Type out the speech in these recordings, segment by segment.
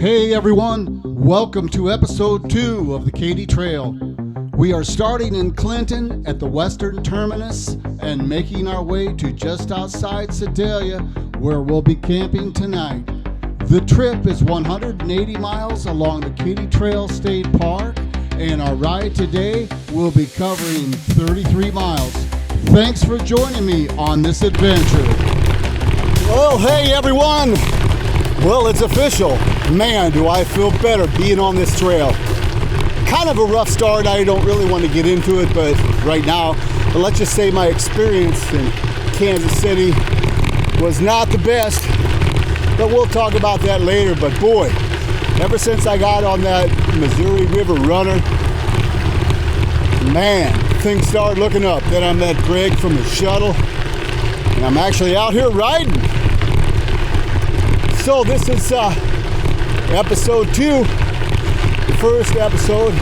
Hey everyone, welcome to episode 2 of the Katy Trail. We are starting in Clinton at the Western Terminus and making our way to just outside Sedalia, where we'll be camping tonight. The trip is 180 miles along the Katy Trail State Park, and our ride today will be covering 33 miles. Thanks for joining me on this adventure. Well, hey everyone! Well, it's official. Man, do I feel better being on this trail. Kind of a rough start. I don't really want to get into it, but right now, let's just say my experience in Kansas City was not the best. But we'll talk about that later. But boy, ever since I got on that Missouri River runner, man, things started looking up. Then I met Greg from the shuttle, and I'm actually out here riding. So this is episode 2. The first episode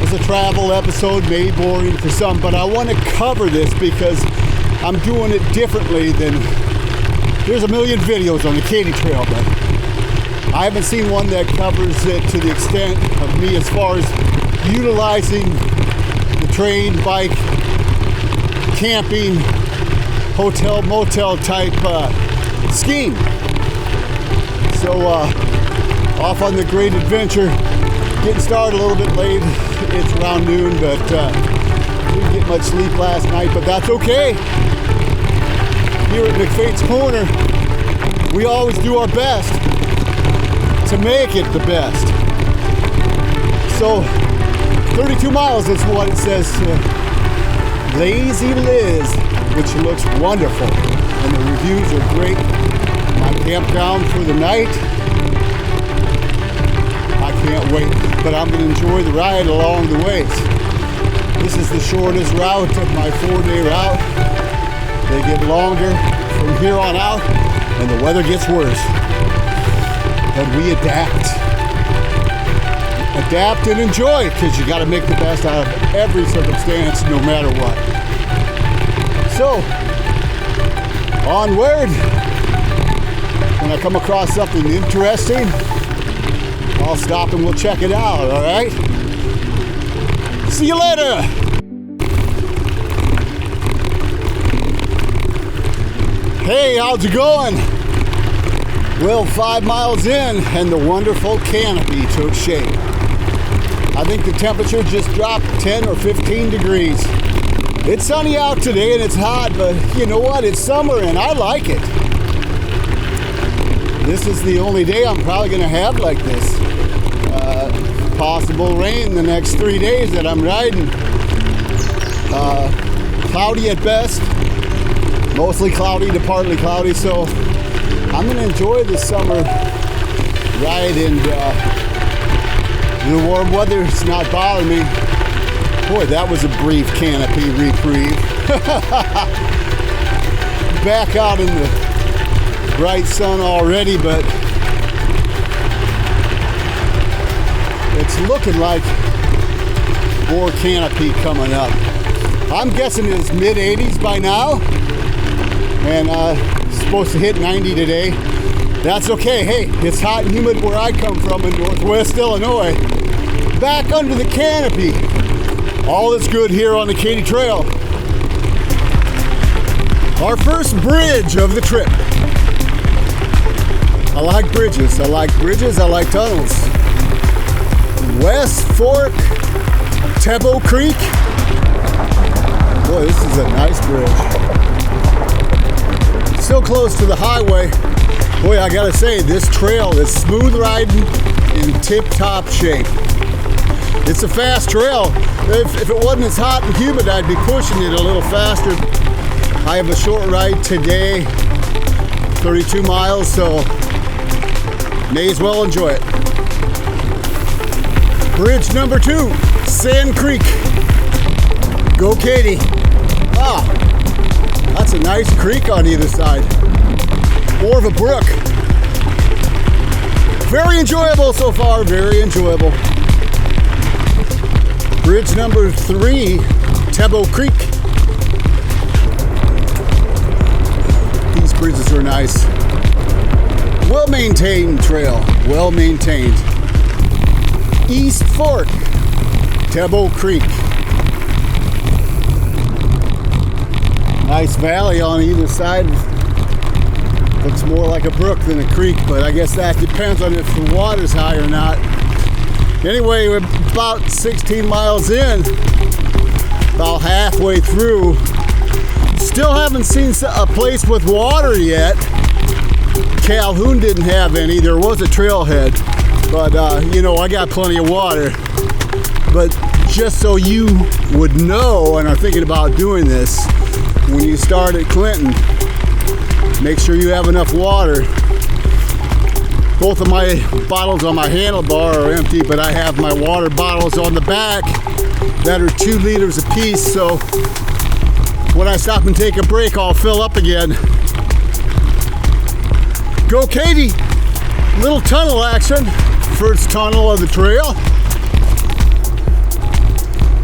was a travel episode, maybe boring for some, but I want to cover this because I'm doing it differently than, there's a million videos on the Katy Trail, but I haven't seen one that covers it to the extent of me as far as utilizing the train, bike, camping, hotel, motel type scheme. So off on the great adventure, getting started a little bit late. It's around noon, but didn't get much sleep last night, but that's okay. Here at McFate's Corner, we always do our best to make it the best. So 32 miles is what it says. Lazy Liz, which looks wonderful, and the reviews are great. My campground for the night. I can't wait, but I'm going to enjoy the ride along the way. This is the shortest route of my 4-day route. They get longer from here on out, and the weather gets worse. But we adapt. Adapt and enjoy, because you got to make the best out of every circumstance, no matter what. So, onward. When I come across something interesting, I'll stop and we'll check it out, all right? See you later! Hey, how's it going? Well, 5 miles in and the wonderful canopy took shape. I think the temperature just dropped 10 or 15 degrees. It's sunny out today and it's hot, but you know what? It's summer and I like it. This is the only day I'm probably going to have like this. Possible rain the next 3 days that I'm riding. Cloudy at best. Mostly cloudy to partly cloudy. So I'm going to enjoy this summer ride, and the warm weather is not bothering me. Boy, that was a brief canopy reprieve. Back out in the bright sun already, but it's looking like more canopy coming up. I'm guessing it's mid-80s by now, and it's supposed to hit 90 today. That's okay. Hey, it's hot and humid where I come from in Northwest Illinois. Back under the canopy. All is good here on the Katy Trail. Our first bridge of the trip. I like bridges. I like tunnels. West Fork, Tebo Creek. Boy, this is a nice bridge. Still close to the highway. Boy, I gotta say, this trail is smooth riding in tip-top shape. It's a fast trail. If it wasn't as hot and humid, I'd be pushing it a little faster. I have a short ride today, 32 miles, so may as well enjoy it. Bridge number 2, Sand Creek. Go Katy. Ah, that's a nice creek on either side. More of a brook. Very enjoyable so far, very enjoyable. Bridge number 3, Tebo Creek. These bridges are nice. Well-maintained trail, well-maintained. East Fork, Tebo Creek. Nice valley on either side. Looks more like a brook than a creek, but I guess that depends on if the water's high or not. Anyway, we're about 16 miles in, about halfway through. Still haven't seen a place with water yet. Calhoun didn't have any. There was a trailhead, but you know, I got plenty of water. But just so you would know and are thinking about doing this, when you start at Clinton, make sure you have enough water. Both of my bottles on my handlebar are empty, but I have my water bottles on the back that are 2 liters apiece, so when I stop and take a break, I'll fill up again. Go Katy! Little tunnel action. First tunnel of the trail.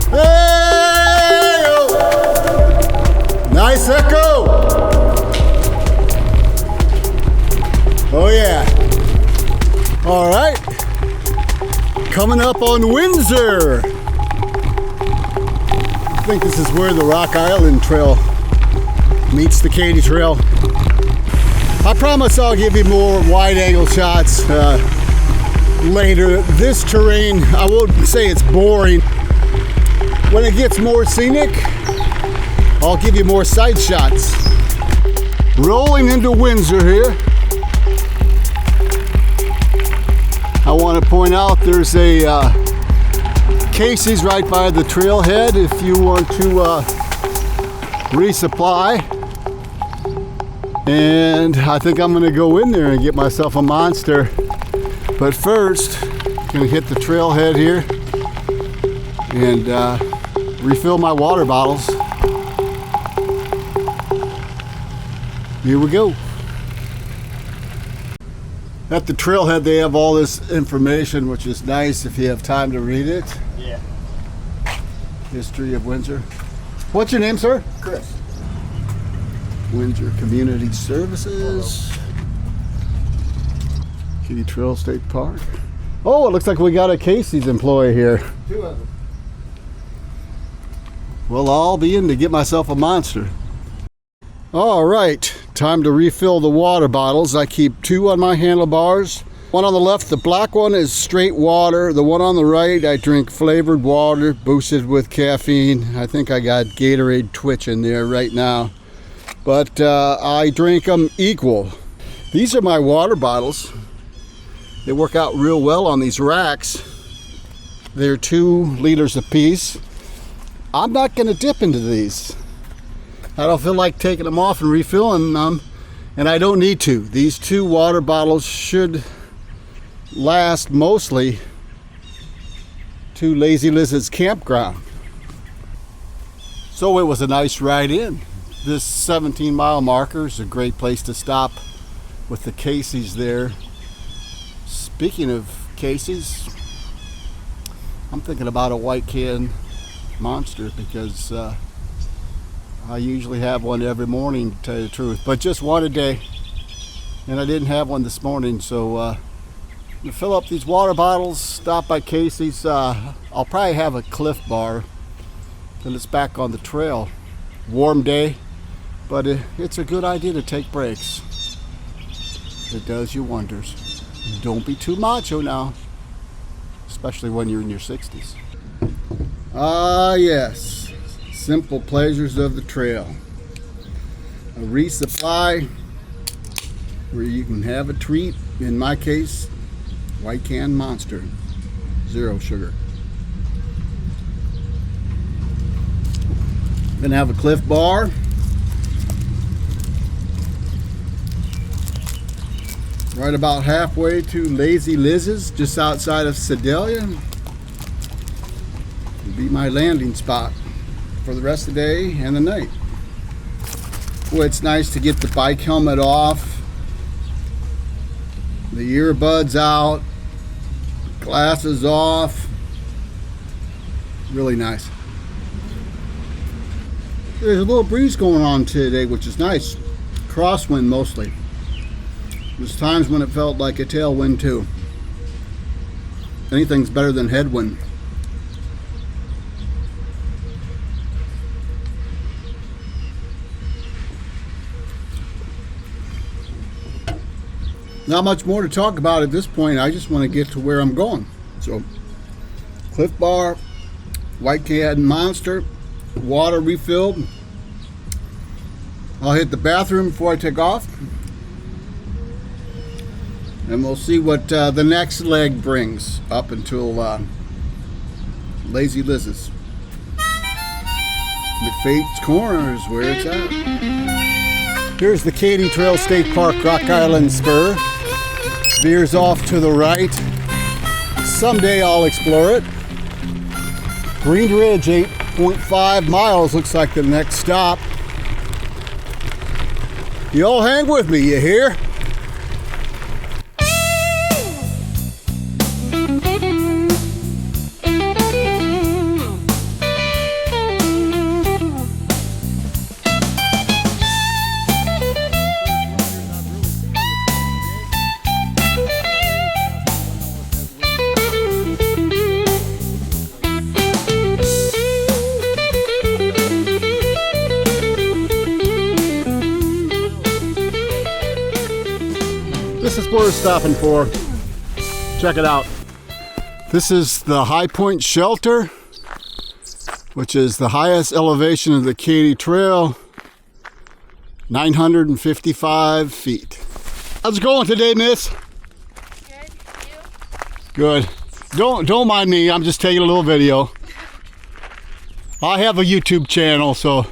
Hey-o! Nice echo! Oh yeah. All right. Coming up on Windsor. I think this is where the Rock Island Trail meets the Katy Trail. I promise I'll give you more wide-angle shots later. This terrain, I won't say it's boring. When it gets more scenic, I'll give you more side shots. Rolling into Windsor here. I want to point out there's a Casey's right by the trailhead if you want to resupply. And I think I'm gonna go in there and get myself a monster. But first, gonna hit the trailhead here and refill my water bottles. Here we go. At the trailhead, they have all this information, which is nice if you have time to read it. Yeah. History of Windsor. What's your name, sir? Chris. Windsor Community Services. Katy Trail State Park. Oh, it looks like we got a Casey's employee here. 2 of them. Well, I'll be in to get myself a monster. All right, time to refill the water bottles. I keep 2 on my handlebars. One on the left, the black one, is straight water. The one on the right, I drink flavored water, boosted with caffeine. I think I got Gatorade Twitch in there right now. But I drink them equal. These are my water bottles. They work out real well on these racks. They're 2 liters apiece. I'm not gonna dip into these. I don't feel like taking them off and refilling them, and I don't need to. These 2 water bottles should last mostly to Lazy Liz's campground. So it was a nice ride in. This 17-mile marker is a great place to stop with the Casey's there. Speaking of Casey's, I'm thinking about a white can monster because I usually have one every morning, to tell you the truth, but just one a day, and I didn't have one this morning, so I'm gonna fill up these water bottles, stop by Casey's. I'll probably have a Cliff Bar till it's back on the trail. Warm day, but it's a good idea to take breaks. It does you wonders. Don't be too macho now, especially when you're in your 60s. Ah, yes. Simple pleasures of the trail. A resupply where you can have a treat. In my case, white can monster, 0 sugar. Gonna have a Cliff Bar. Right about halfway to Lazy Liz's, just outside of Sedalia. It'll be my landing spot for the rest of the day and the night. Boy, it's nice to get the bike helmet off, the earbuds out, glasses off. Really nice. There's a little breeze going on today, which is nice. Crosswind mostly. There's times when it felt like a tailwind too. Anything's better than headwind. Not much more to talk about at this point. I just want to get to where I'm going. So, Cliff Bar, White Cat Monster, water refilled. I'll hit the bathroom before I take off. And we'll see what the next leg brings up until Lazy Liz's. McFate's Corner is where it's at. Here's the Katy Trail State Park Rock Island Spur. Veers off to the right. Someday I'll explore it. Green Ridge, 8.5 miles looks like the next stop. You all hang with me, you hear? This is what we're stopping for. Check it out. This is the High Point Shelter, which is the highest elevation of the Katy Trail, 955 feet. How's it going today, miss? Good. You? Good. Don't mind me. I'm just taking a little video. I have a YouTube channel, so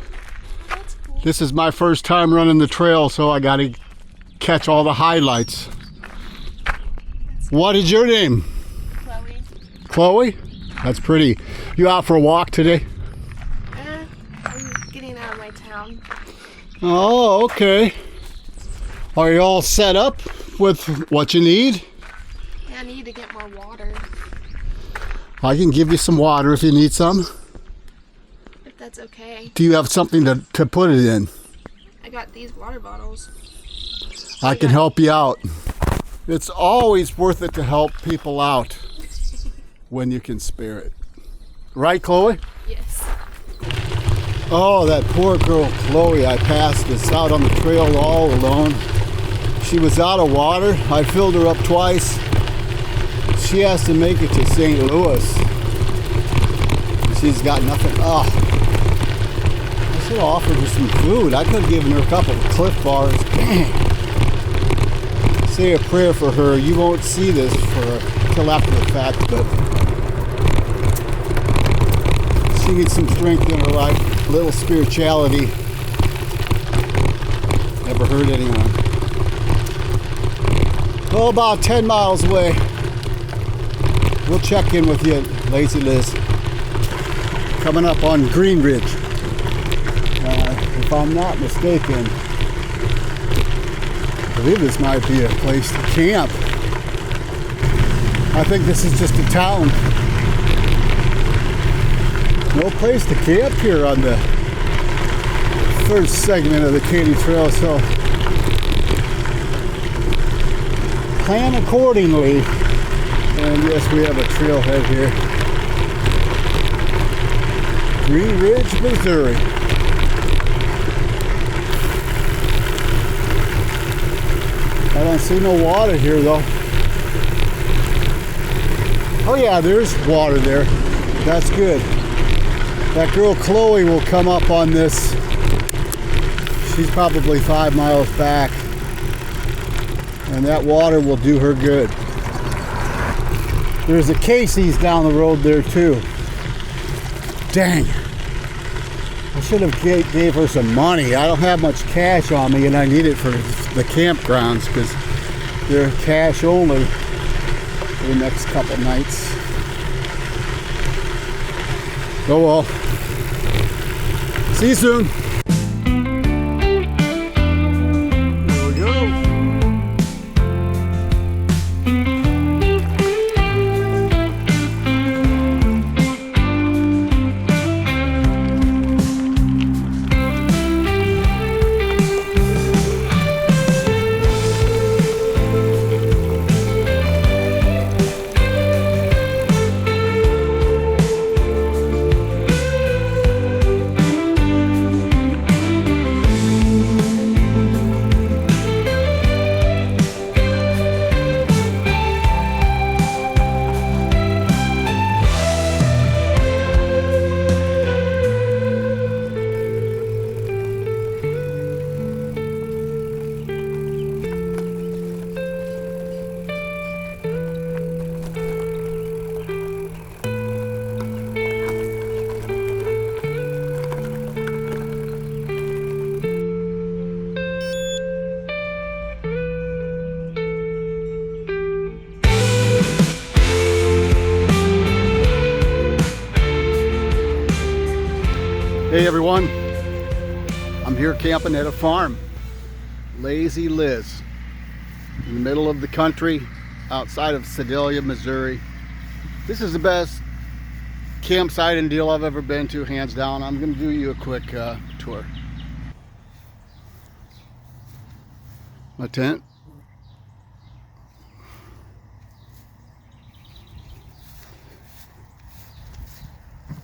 That's cool. this is my first time running the trail, so I gotta catch all the highlights. What is your name? Chloe. Chloe? That's pretty. You out for a walk today? I'm getting out of my town. Oh, okay. Are you all set up with what you need? Yeah, I need to get more water, I can give you some water if you need some. if that's okay. Do you have something to put it in? I got these water bottles. I can help you out. It's always worth it to help people out when you can spare it. Right, Chloe? Yes. Oh, that poor girl Chloe I passed is out on the trail all alone. She was out of water. I filled her up twice. She has to make it to St. Louis. She's got nothing. Oh, I should have offered her some food. I could have given her a couple of Cliff Bars. Say a prayer for her. You won't see this till after the fact, but she needs some strength in her life. A little spirituality never hurt anyone. Oh, about 10 miles away. We'll check in with you, Lazy Liz. Coming up on Green Ridge. If I'm not mistaken, I believe this might be a place to camp. I think this is just a town. No place to camp here on the first segment of the Katy Trail, so plan accordingly. And yes, we have a trailhead here. Green Ridge, Missouri. I don't see no water here though. Oh yeah, there's water there. That's good. That girl Chloe will come up on this. She's probably 5 miles back. And that water will do her good. There's a Casey's down the road there too. Dang. I should have gave her some money. I don't have much cash on me and I need it for the campgrounds because they're cash only for the next couple nights. Oh well. See you soon. Here we go. Hey everyone, I'm here camping at a farm, Lazy Liz, in the middle of the country outside of Sedalia, Missouri. This is the best campsite and deal I've ever been to, hands down. I'm going to do you a quick tour. My tent.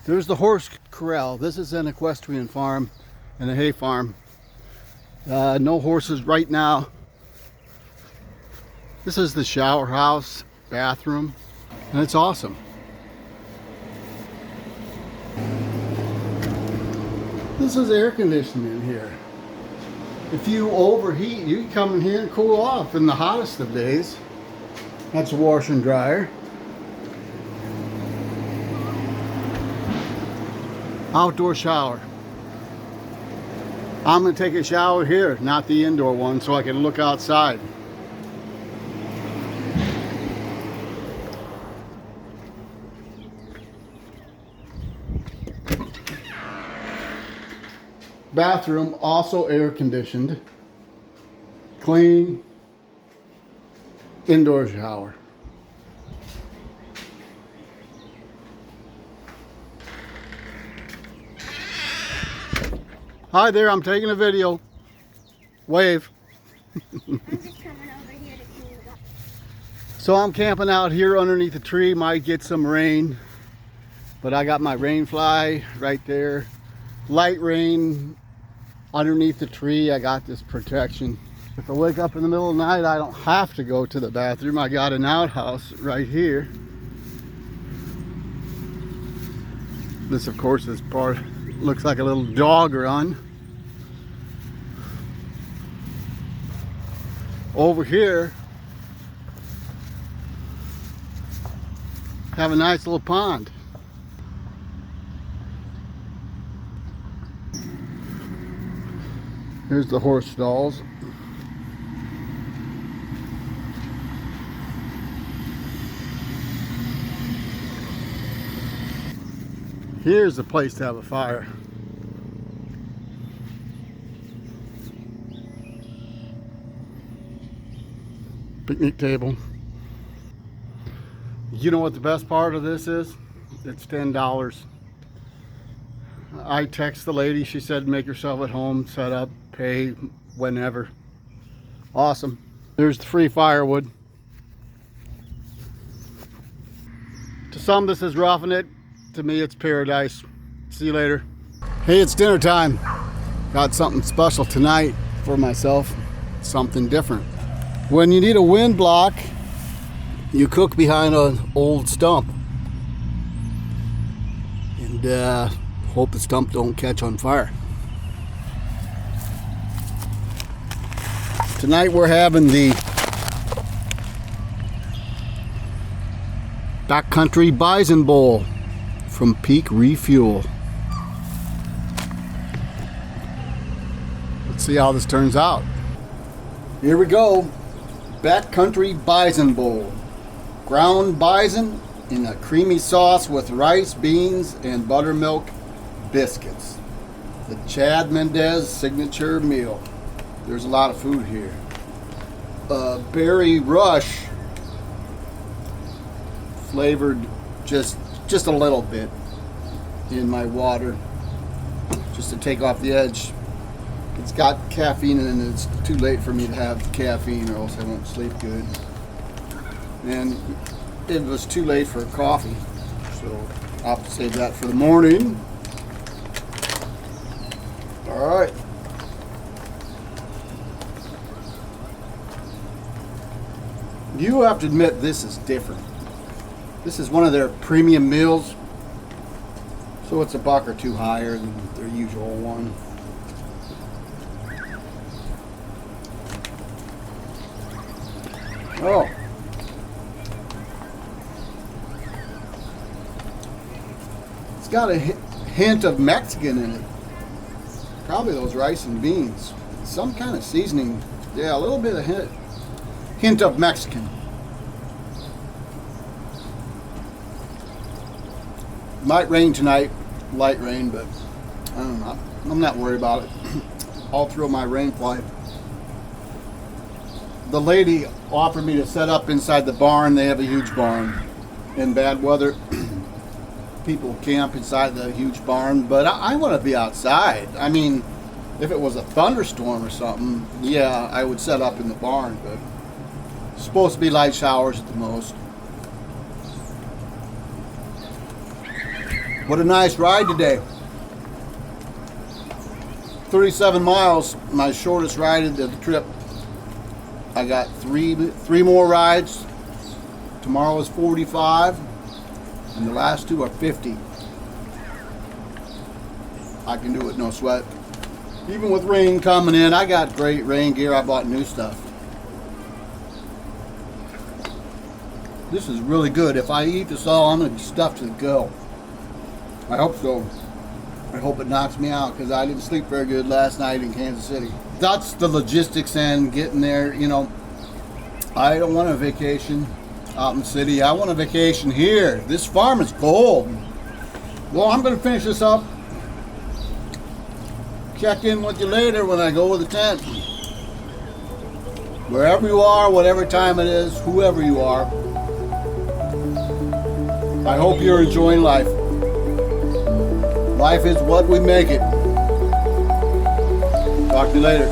There's the horse corral. This is an equestrian farm and a hay farm. No horses right now. This is the shower house, bathroom, and it's awesome. This is air conditioning in here. If you overheat, you can come in here and cool off in the hottest of days. That's a washer and dryer. Outdoor shower. I'm going to take a shower here, not the indoor one, so I can look outside. Bathroom, also air conditioned, clean, indoor shower. Hi there, I'm taking a video. Wave. I'm just coming over here to clean it up. So I'm camping out here underneath a tree. Might get some rain, but I got my rain fly right there. Light rain underneath the tree. I got this protection. If I wake up in the middle of the night, I don't have to go to the bathroom. I got an outhouse right here. This, of course, is part. Looks like a little dog run. Over here, have a nice little pond. Here's the horse stalls. Here's the place to have a fire. Picnic table. You know what the best part of this is? It's $10. I text the lady, she said make yourself at home, set up, pay whenever. Awesome. There's the free firewood. To some this is roughing it. To me, it's paradise. See you later. Hey, it's dinner time. Got something special tonight for myself. Something different. When you need a wind block, you cook behind an old stump. And hope the stump don't catch on fire. Tonight we're having the Backcountry Bison Bowl from Peak Refuel. Let's see how this turns out. Here we go. Backcountry Bison Bowl. Ground bison in a creamy sauce with rice, beans, and buttermilk biscuits. The Chad Mendez signature meal. There's a lot of food here. Berry rush flavored just a little bit in my water, just to take off the edge. It's got caffeine in it. It's too late for me to have caffeine or else I won't sleep good. And it was too late for coffee, so I'll have to save that for the morning. All right. You have to admit this is different. This is one of their premium meals, so it's $1 or $2 higher than their usual one. Oh. It's got a hint of Mexican in it. Probably those rice and beans. Some kind of seasoning. Yeah, a little bit of hint of Mexican. Might rain tonight, light rain, but I don't know. I'm not worried about it. I'll throw my rain fly. The lady offered me to set up inside the barn. They have a huge barn. In bad weather, people camp inside the huge barn, but I want to be outside. I mean, if it was a thunderstorm or something, yeah, I would set up in the barn, but it's supposed to be light showers at the most. What a nice ride today. 37 miles, my shortest ride of the trip. I got three more rides. Tomorrow is 45, and the last two are 50. I can do it no sweat. Even with rain coming in, I got great rain gear. I bought new stuff. This is really good. If I eat this all, I'm going to be stuffed to the gill. I hope so. I hope it knocks me out because I didn't sleep very good last night in Kansas City. That's the logistics and getting there. You know, I don't want a vacation out in the city. I want a vacation here. This farm is gold. Well, I'm going to finish this up. Check in with you later when I go with the tent. Wherever you are, whatever time it is, whoever you are, I hope you're enjoying life. Life is what we make it. Talk to you later.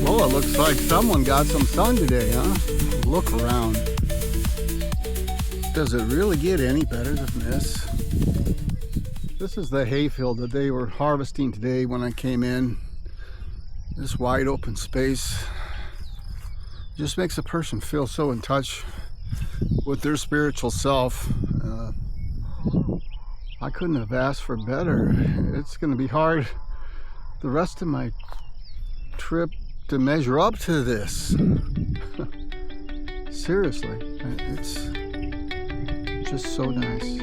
Well, it looks like someone got some sun today, huh? Look around. Does it really get any better than this? This is the hayfield that they were harvesting today when I came in. This wide open space just makes a person feel so in touch with their spiritual self. I couldn't have asked for better. It's going to be hard the rest of my trip to measure up to this. Seriously, it's just so nice.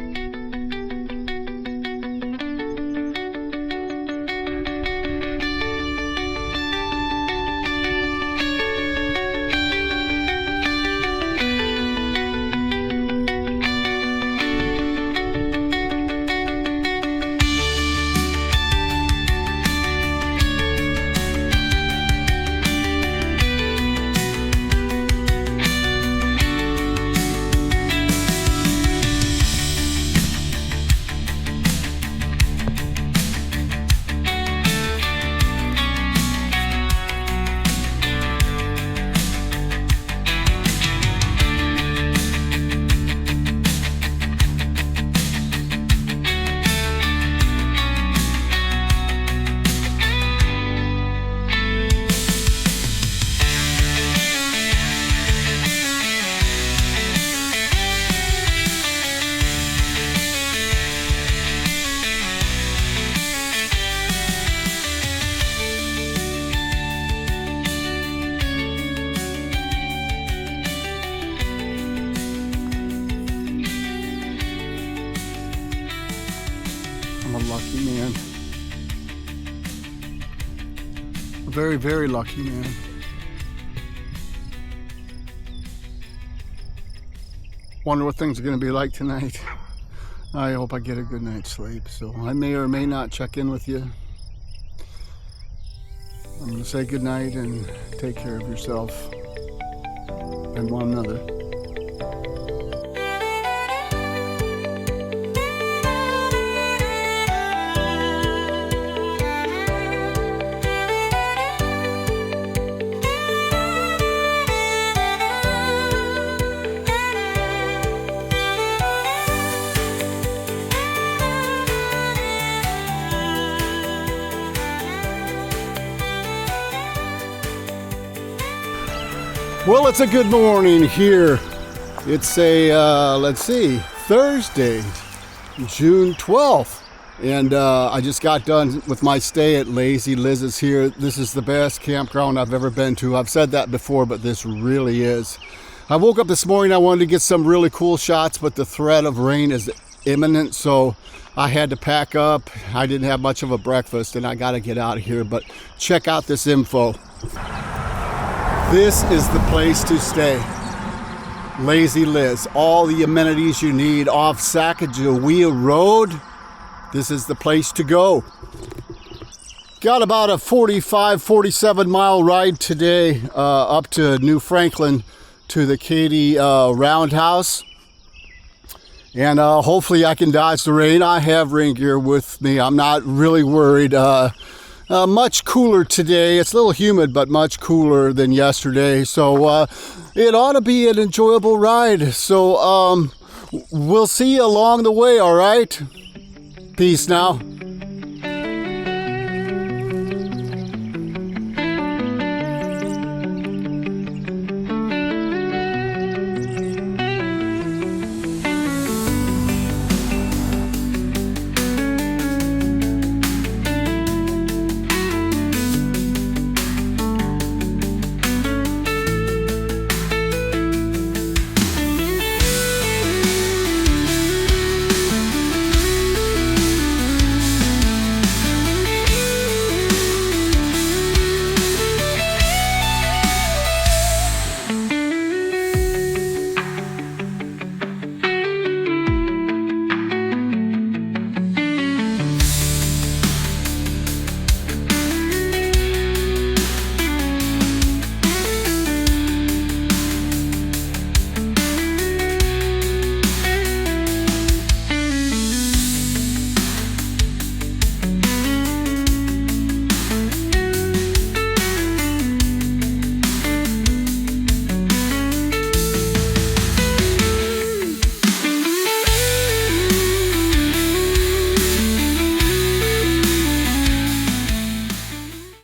I'm a lucky man. A very, very lucky man. Wonder what things are going to be like tonight. I hope I get a good night's sleep. So I may or may not check in with you. I'm going to say good night and take care of yourself and one another. Well, it's a good morning here. It's a, Thursday, June 12th. And I just got done with my stay at Lazy Liz's here. This is the best campground I've ever been to. I've said that before, but this really is. I woke up this morning, I wanted to get some really cool shots, but the threat of rain is imminent, so I had to pack up. I didn't have much of a breakfast, and I got to get out of here, but check out this info. This is the place to stay. Lazy Liz, all the amenities you need off Sacagawea Road. This is the place to go. Got about a 47 mile ride today up to New Franklin to the Katy Roundhouse. And hopefully I can dodge the rain. I have rain gear with me. I'm not really worried. Much cooler today. It's a little humid, but much cooler than yesterday. So it ought to be an enjoyable ride. So we'll see you along the way, all right? Peace now.